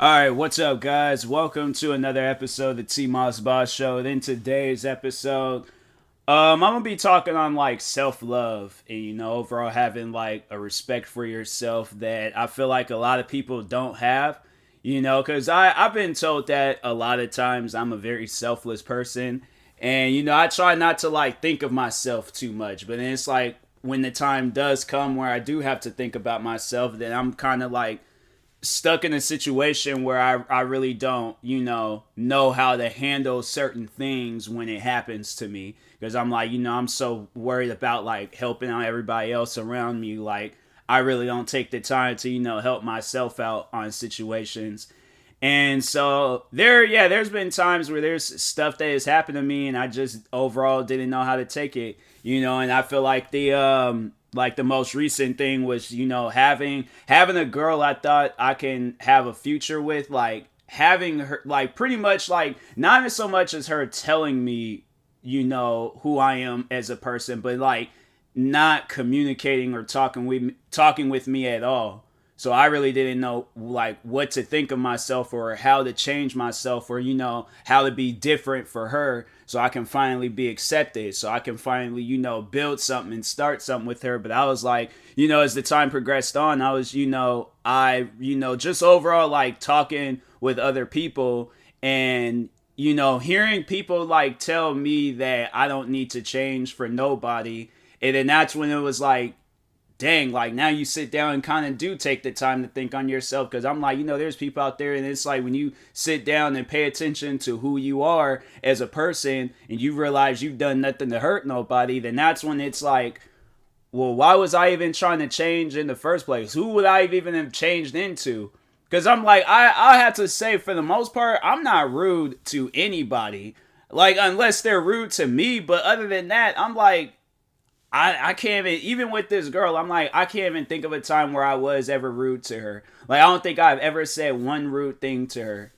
All right, what's up, guys? Welcome to another episode of the TMossBoss Show. And in today's episode, I'm gonna be talking on like self love and overall having like a respect for yourself that I feel like a lot of people don't have. Because I've been told that a lot of times I'm a very selfless person, and I try not to like think of myself too much. But then it's like when the time does come where I do have to think about myself, then I'm kind of like stuck in a situation where I really don't, know how to handle certain things when it happens to me. Because I'm like, I'm so worried about like helping out everybody else around me. Like, I really don't take the time to, help myself out on situations. And so there's been times where there's stuff that has happened to me and I just overall didn't know how to take it, and I feel like the most recent thing was, having a girl I thought I can have a future with, like having her like pretty much like not even so much as her telling me, who I am as a person, but like not communicating or talking with me at all. So I really didn't know like what to think of myself or how to change myself or how to be different for her so I can finally be accepted, so I can finally build something and start something with her. But I was like, as the time progressed on, I was just overall like talking with other people and hearing people like tell me that I don't need to change for nobody. And then that's when it was like, dang, like now you sit down and kind of do take the time to think on yourself. Because I'm like, there's people out there, and it's like when you sit down and pay attention to who you are as a person and you realize you've done nothing to hurt nobody, then that's when it's like, well, why was I even trying to change in the first place? Who would I even have changed into? Because I'm like, I have to say, for the most part, I'm not rude to anybody. Like, unless they're rude to me. But other than that, I'm like, I can't even with this girl, I'm like, I can't even think of a time where I was ever rude to her. Like, I don't think I've ever said one rude thing to her.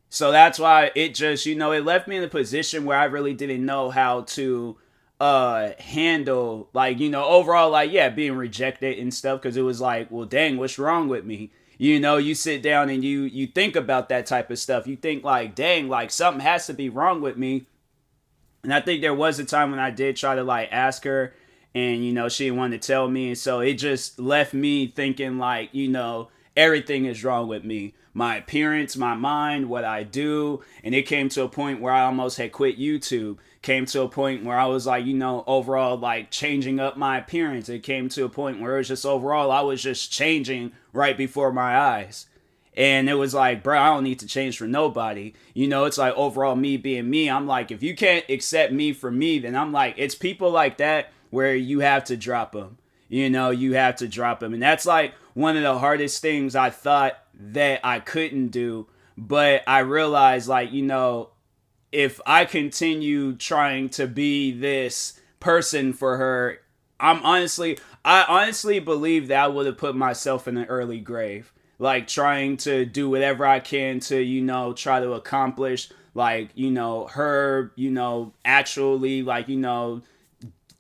So that's why it just, it left me in a position where I really didn't know how to handle, like, overall, like, yeah, being rejected and stuff. Because it was like, well, dang, what's wrong with me? You sit down and you think about that type of stuff. You think like, dang, like something has to be wrong with me. And I think there was a time when I did try to like ask her, and she didn't want to tell me, and so it just left me thinking like, everything is wrong with me, my appearance, my mind, what I do. And it came to a point where I almost had quit YouTube. Came to a point where I was like, overall like changing up my appearance. It came to a point where it was just overall I was just changing right before my eyes. And it was like, bro, I don't need to change for nobody. It's like overall me being me. I'm like, if you can't accept me for me, then I'm like, it's people like that where you have to drop them. You have to drop them. And that's like one of the hardest things I thought that I couldn't do. But I realized, like, if I continue trying to be this person for her, I honestly believe that I would have put myself in an early grave. Like trying to do whatever I can to, try to accomplish, like, her, actually,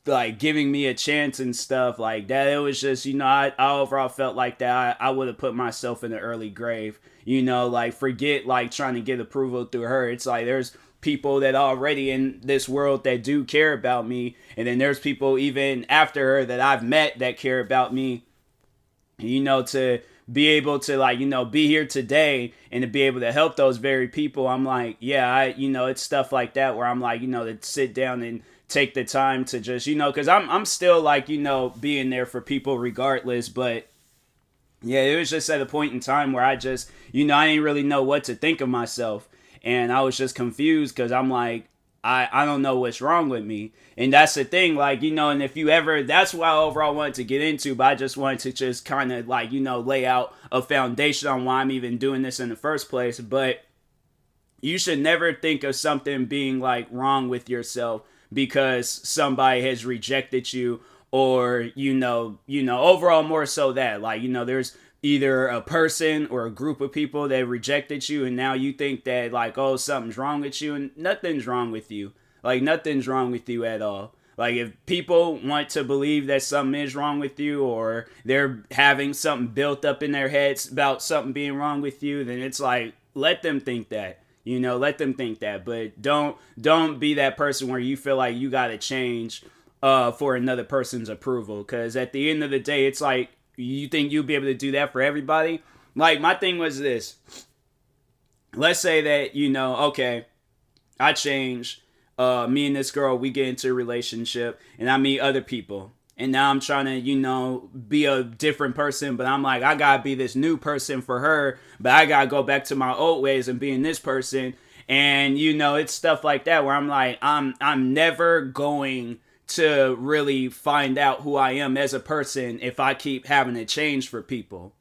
like giving me a chance and stuff like that. It was just, I overall felt like that I would have put myself in an early grave. Like forget like trying to get approval through her. It's like there's people that already in this world that do care about me, and then there's people even after her that I've met that care about me. To be able to like be here today and to be able to help those very people, I'm like, yeah, it's stuff like that where I'm like, to sit down and take the time to just because I'm still like being there for people regardless. But yeah, it was just at a point in time where I just I didn't really know what to think of myself, and I was just confused because I'm like, I don't know what's wrong with me. And that's the thing, like, and if you ever, that's what I overall wanted to get into, but I just wanted to just kind of like, lay out a foundation on why I'm even doing this in the first place. But you should never think of something being like wrong with yourself because somebody has rejected you, or overall more so that like there's either a person or a group of people that rejected you, and now you think that like, oh, something's wrong with you, and nothing's wrong with you. Like nothing's wrong with you at all. Like, if people want to believe that something is wrong with you, or they're having something built up in their heads about something being wrong with you, then it's like, let them think that. Let them think that. But don't be that person where you feel like you gotta change for another person's approval. Because at the end of the day, it's like, you think you'll be able to do that for everybody? Like, my thing was this. Let's say that, okay, I change. Me and this girl, we get into a relationship, and I meet other people. And now I'm trying to, be a different person, but I'm like, I gotta be this new person for her, but I gotta go back to my old ways and being this person. And, it's stuff like that where I'm like, I'm never going to really find out who I am as a person if I keep having to change for people.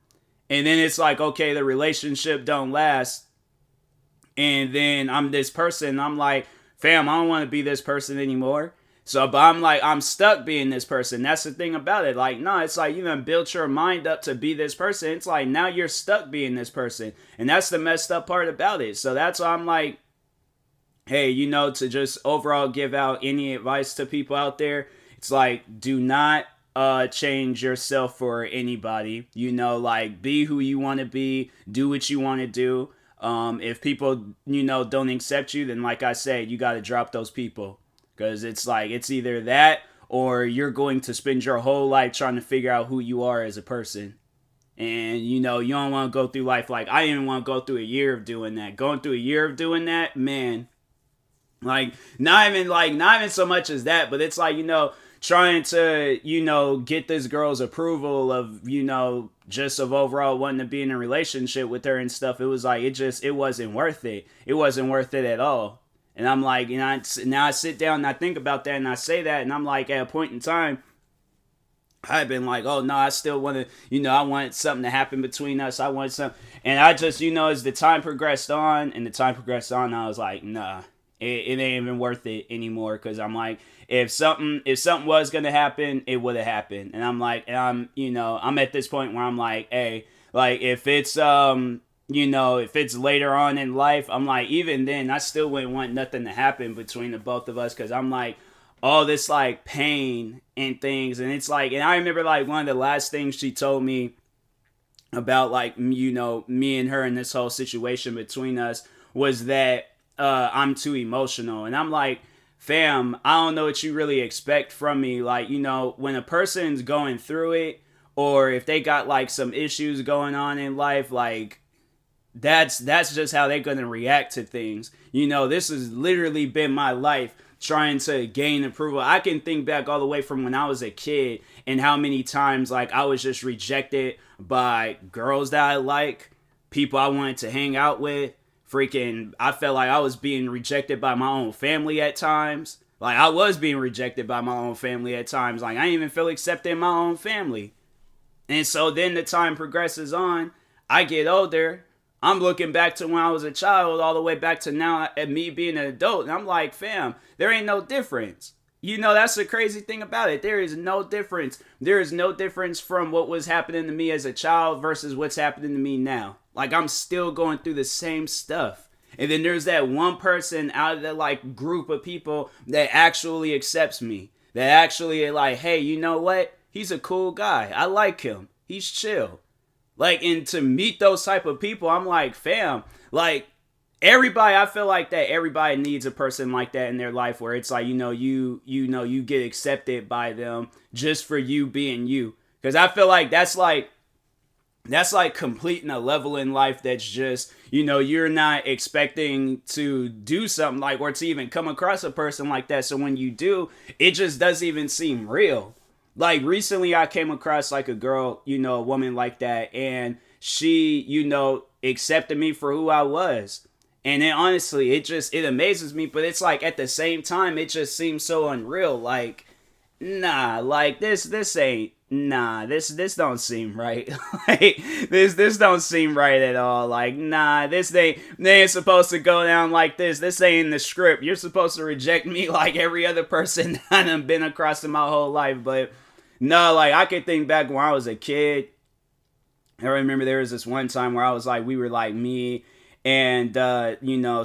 And then it's like, okay, the relationship don't last. And then I'm this person, I'm like, fam, I don't want to be this person anymore. So, but I'm like, I'm stuck being this person. That's the thing about it. Like, no, it's like, you done built your mind up to be this person. It's like, now you're stuck being this person. And that's the messed up part about it. So that's why I'm like, hey, to just overall give out any advice to people out there. It's like, do not change yourself for anybody. Like, be who you want to be. Do what you want to do. If people, don't accept you, then like I said, you got to drop those people. Because it's like, it's either that or you're going to spend your whole life trying to figure out who you are as a person. And, you don't want to go through life like, I didn't want to go through a year of doing that. Going through a year of doing that, man. Like, not even so much as that, but it's like, trying to, get this girl's approval of, just of overall wanting to be in a relationship with her and stuff. It was like, it wasn't worth it. It wasn't worth it at all. And I'm like, now I sit down and I think about that and I say that, and I'm like, at a point in time, I've been like, oh no, I still want to, I want something to happen between us. I want something. And I just, as the time progressed on, I was like, nah, it ain't even worth it anymore. Because I'm like, if something was going to happen, it would have happened. And I'm like, I'm at this point where I'm like, hey, like, if it's, if it's later on in life, I'm like, even then, I still wouldn't want nothing to happen between the both of us. Because I'm like, all this, like, pain and things. And it's like, and I remember, like, one of the last things she told me about, like, me and her and this whole situation between us was that I'm too emotional. And I'm like, fam, I don't know what you really expect from me. Like, when a person's going through it, or if they got, like, some issues going on in life, like, that's just how they're going to react to things. This has literally been my life trying to gain approval. I can think back all the way from when I was a kid and how many times, like, I was just rejected by girls that I like, people I wanted to hang out with. Freaking, I felt like I was being rejected by my own family at times. Like, I was being rejected by my own family at times. Like, I didn't even feel accepted in my own family. And so then the time progresses on. I get older. I'm looking back to when I was a child all the way back to now at me being an adult. And I'm like, fam, there ain't no difference. That's the crazy thing about it. There is no difference. There is no difference from what was happening to me as a child versus what's happening to me now. Like, I'm still going through the same stuff. And then there's that one person out of that, like, group of people that actually accepts me. That actually like, hey, you know what? He's a cool guy. I like him. He's chill. Like, and to meet those type of people, I'm like, fam, like, everybody, I feel like that everybody needs a person like that in their life where it's like, you get accepted by them just for you being you. Because I feel like that's like completing a level in life that's just, you're not expecting to do something like, or to even come across a person like that. So when you do, it just doesn't even seem real. Like, recently I came across, like, a girl, a woman like that, and she, accepted me for who I was. And then honestly, it amazes me, but it's like, at the same time, it just seems so unreal. Like, nah, like, this don't seem right. Like, this don't seem right at all. Like, nah, they ain't supposed to go down like this. This ain't in the script. You're supposed to reject me like every other person I've been across in my whole life. But no, like, I can think back when I was a kid. I remember there was this one time where I was like, we were like, me And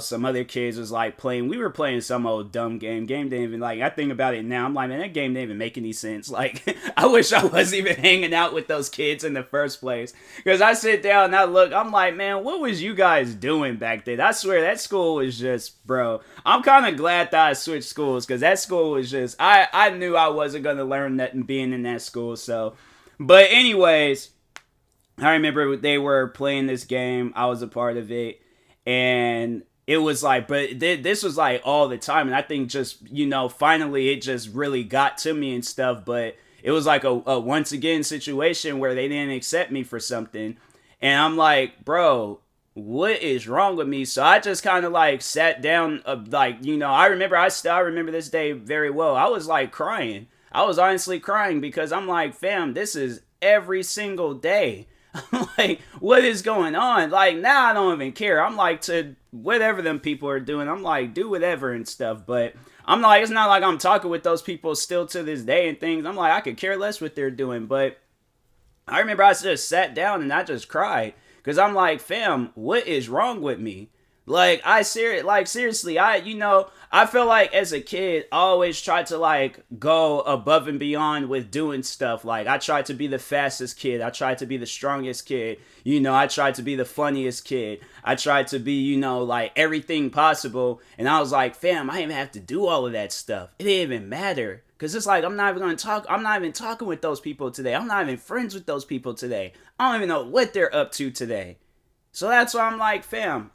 some other kids was like playing. We were playing some old dumb game. Game didn't even like. I think about it now. I'm like, man, that game didn't even make any sense. Like, I wish I wasn't even hanging out with those kids in the first place. Because I sit down and I look. I'm like, man, what was you guys doing back then? I swear that school was just, bro. I'm kind of glad that I switched schools because that school was just. I knew I wasn't gonna learn nothing being in that school. So, but anyways, I remember they were playing this game. I was a part of it. And it was like, but this was like all the time. And I think just, finally it just really got to me and stuff. But it was like a once again situation where they didn't accept me for something. And I'm like, bro, what is wrong with me? So I just kind of like sat down, I remember this day very well. I was like crying. I was honestly crying because I'm like, fam, this is every single day. I'm like, what is going on? Like, now I don't even care. I'm like, to whatever them people are doing, I'm like, do whatever and stuff. But I'm like, it's not like I'm talking with those people still to this day and things. I'm like, I could care less what they're doing. But I remember I just sat down and I just cried. Because I'm like, fam, what is wrong with me? Like, seriously, I feel like as a kid, I always tried to, like, go above and beyond with doing stuff. Like, I tried to be the fastest kid. I tried to be the strongest kid. I tried to be the funniest kid. I tried to be, like, everything possible. And I was like, fam, I didn't even have to do all of that stuff. It didn't even matter. Because it's like, I'm not even talking with those people today. I'm not even friends with those people today. I don't even know what they're up to today. So that's why I'm like, fam,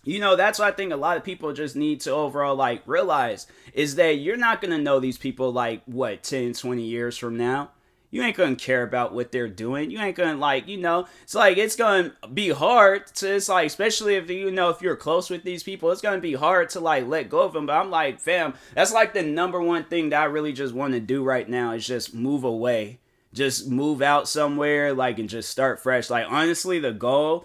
that's what I think a lot of people just need to overall, like, realize is that you're not going to know these people, like, 10, 20 years from now. You ain't going to care about what they're doing. You ain't going to, like, it's like, it's going to be hard to, it's like, especially if, if you're close with these people, it's going to be hard to, like, let go of them. But I'm like, fam, that's, like, the number one thing that I really just want to do right now is just move away. Just move out somewhere, like, and just start fresh. Like, honestly, the goal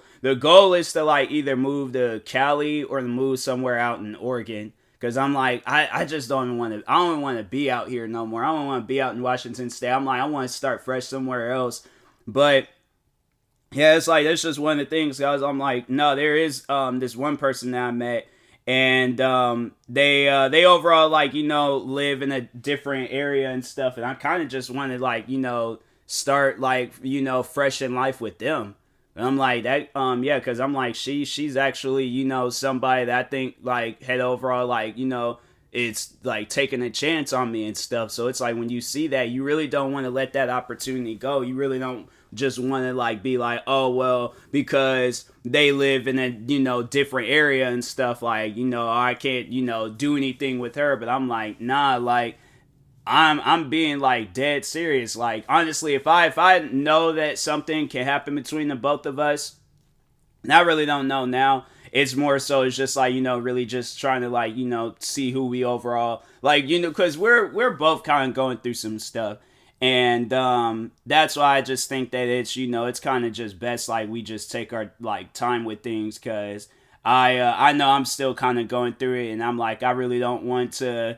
is to, like, either move to Cali or to move somewhere out in Oregon. Because I'm like, I just don't want to be out here no more. I don't want to be out in Washington State. I'm like, I want to start fresh somewhere else. But yeah, it's like, that's just one of the things. Guys, I'm like, no, there is this one person that I met. And they overall, like, live in a different area and stuff. And I kind of just wanted, like, start, like, fresh in life with them. And I'm like, that, yeah, because I'm like, she's actually, somebody that I think, like, head overall, like, it's, like, taking a chance on me and stuff. So it's like, when you see that, you really don't want to let that opportunity go. You really don't just want to, like, be like, oh, well, because they live in a, different area and stuff, like, I can't, do anything with her. But I'm like, nah, like, I'm being, like, dead serious. Like, honestly, if I know that something can happen between the both of us, and I really don't know now. It's more so, it's just like, really just trying to, like, see who we overall, like, because we're both kind of going through some stuff. And that's why I just think that it's, it's kind of just best, like, we just take our, like, time with things. Because I know I'm still kind of going through it. And I'm like, I really don't want to,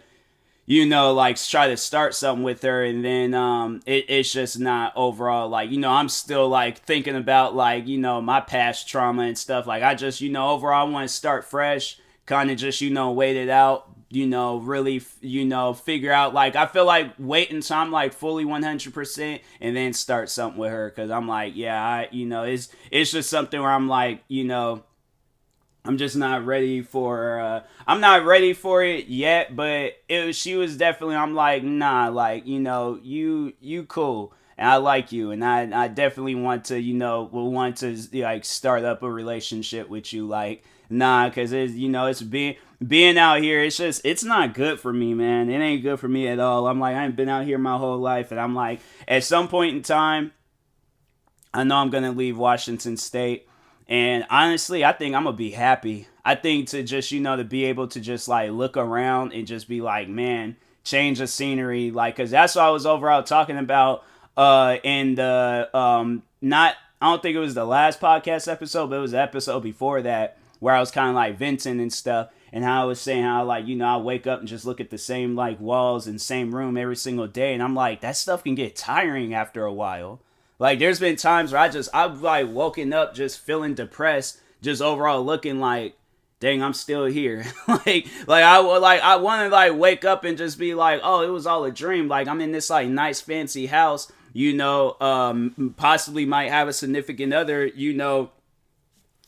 like, try to start something with her, and then it's just not overall, like, I'm still, like, thinking about, like, my past trauma and stuff. Like, I just, overall I want to start fresh, kind of just, wait it out, really, figure out, like, I feel like wait until I'm, like, fully 100% and then start something with her. Because I'm like, yeah, it's just something where I'm like, I'm just not ready for, I'm not ready for it yet, but she was definitely, I'm like, nah, like, you cool, and I like you, and I definitely want to, will want to, like, start up a relationship with you, like, nah, because it's, it's being out here, it's not good for me, man. It ain't good for me at all. I'm like, I ain't been out here my whole life, and I'm like, at some point in time, I know I'm going to leave Washington State. And honestly, I think I'm going to be happy. I think to just, to be able to just, like, look around and just be like, man, change the scenery. Like, because that's what I was overall talking about in the, I don't think it was the last podcast episode, but it was the episode before that where I was kind of, like, venting and stuff. And how I was saying how, like, I wake up and just look at the same, like, walls and same room every single day. And I'm like, that stuff can get tiring after a while. Like, there's been times where I've, like, woken up just feeling depressed, just overall looking like, dang, I'm still here. I want to like wake up and just be like, oh, it was all a dream. Like I'm in this like nice fancy house, possibly might have a significant other,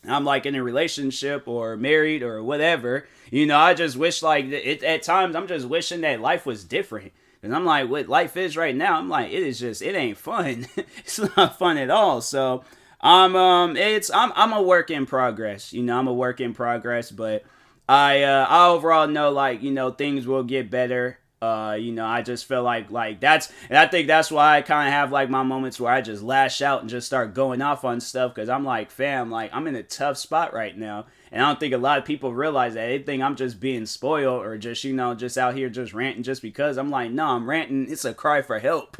I'm like in a relationship or married or whatever. I just wish like at times I'm just wishing that life was different. And I'm like, what life is right now, I'm like, it ain't fun. It's not fun at all. So I'm a work in progress. I'm a work in progress, but I overall know like, things will get better. I just feel like that's, and I think that's why I kind of have like my moments where I just lash out and just start going off on stuff, because I'm like, fam, like I'm in a tough spot right now, and I don't think a lot of people realize that. They think I'm just being spoiled or just just out here just ranting just because. I'm like, no, I'm ranting. It's a cry for help.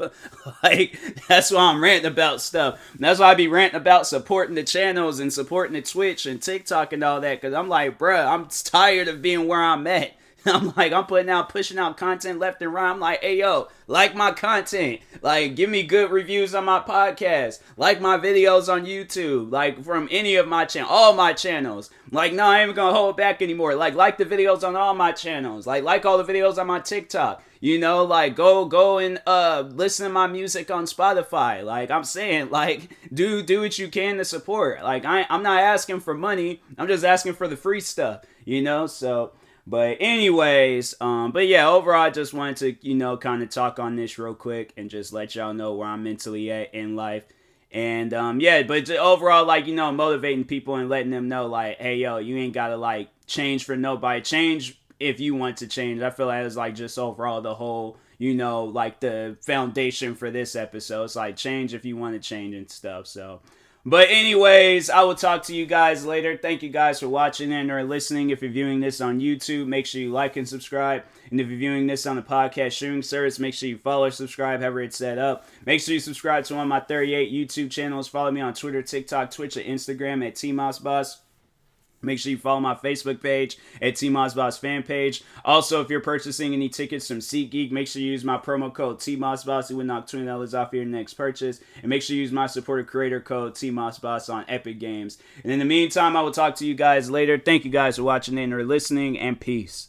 Like that's why I'm ranting about stuff. And that's why I be ranting about supporting the channels and supporting the Twitch and TikTok and all that, because I'm like, bruh, I'm tired of being where I'm at. I'm like, I'm pushing out content left and right. I'm like, hey, yo, like my content. Like, give me good reviews on my podcast. Like my videos on YouTube. Like, from any of my all my channels. Like, no, I ain't even gonna hold back anymore. Like the videos on all my channels. Like all the videos on my TikTok. Like, go and listen to my music on Spotify. Like, I'm saying, like, do what you can to support. Like, I'm not asking for money. I'm just asking for the free stuff, so... But anyways, but yeah, overall, I just wanted to, kind of talk on this real quick and just let y'all know where I'm mentally at in life. And, yeah, but overall, like, motivating people and letting them know, like, hey, yo, you ain't got to, like, change for nobody. Change if you want to change. I feel like it's, like, just overall the whole, like, the foundation for this episode. It's, like, change if you want to change and stuff, so... But anyways, I will talk to you guys later. Thank you guys for watching and or listening. If you're viewing this on YouTube, make sure you like and subscribe. And if you're viewing this on the podcast streaming service, make sure you follow or subscribe, however it's set up. Make sure you subscribe to one of my 38 YouTube channels. Follow me on Twitter, TikTok, Twitch, and Instagram at TMossBoss. Make sure you follow my Facebook page at TMossBoss fan page. Also, if you're purchasing any tickets from SeatGeek, make sure you use my promo code TMossBoss. It would knock $20 off your next purchase. And make sure you use my supporter creator code TMossBoss on Epic Games. And in the meantime, I will talk to you guys later. Thank you guys for watching and or listening, and peace.